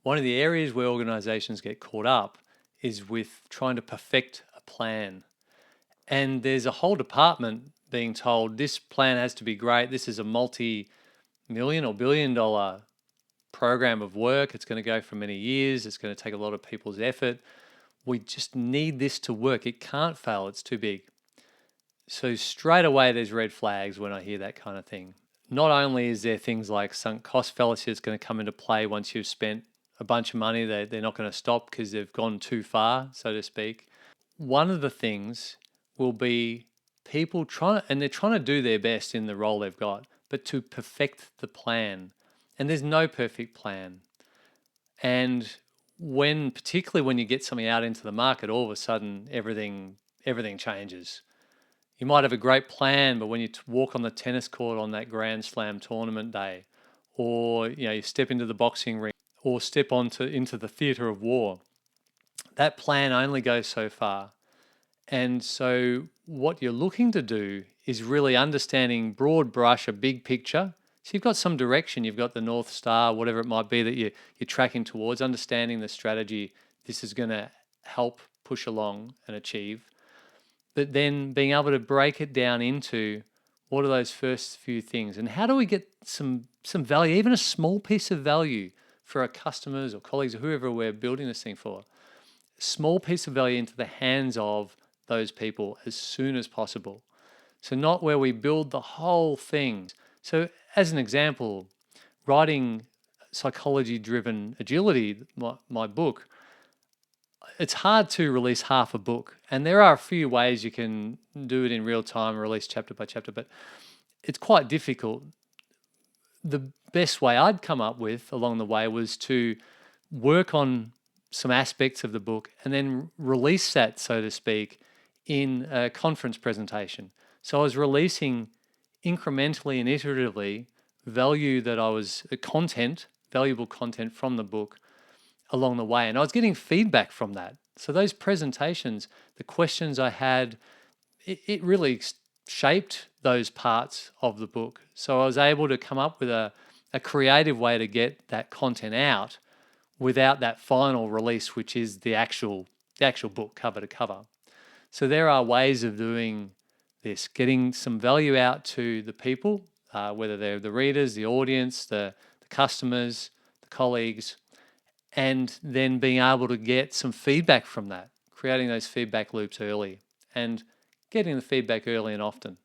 One of the areas where organizations get caught up is with trying to perfect a plan. And there's a whole department being told this plan has to be great. This is a multi-million or billion-dollar program of work. It's going to go for many years. It's going to take a lot of people's effort. We just need this to work. It can't fail. It's too big. So straight away, there's red flags when I hear that kind of thing. Not only is there things like sunk cost fallacy that's going to come into play once you've spent a bunch of money, they're not going to stop because they've gone too far, so to speak. One of the things will be people they're trying to do their best in the role they've got, but to perfect the plan. And there's no perfect plan. And particularly when you get something out into the market, all of a sudden everything changes. You might have a great plan, but when you walk on the tennis court on that Grand Slam tournament day, or you step into the boxing ring, or step into the theatre of war, that plan only goes so far. And so what you're looking to do is really understanding broad brush, a big picture. So you've got some direction, you've got the North Star, whatever it might be that you're tracking towards, understanding the strategy this is going to help push along and achieve. But then being able to break it down into what are those first few things and how do we get some value, even a small piece of value for our customers or colleagues or whoever we're building this thing for, small piece of value into the hands of those people as soon as possible. So not where we build the whole thing. So as an example, writing Psychology-Driven Agility, my book, it's hard to release half a book. And there are a few ways you can do it in real time, release chapter by chapter, but it's quite difficult. The best way I'd come up with along the way was to work on some aspects of the book and then release that, so to speak, in a conference presentation. So I was releasing incrementally and iteratively valuable content from the book along the way. And I was getting feedback from that. So those presentations, the questions I had, it really shaped those parts of the book. So I was able to come up with a creative way to get that content out without that final release, which is the actual book cover to cover. So there are ways of doing this, getting some value out to the people, whether they're the readers, the audience, the customers, the colleagues, and then being able to get some feedback from that, creating those feedback loops early and getting the feedback early and often.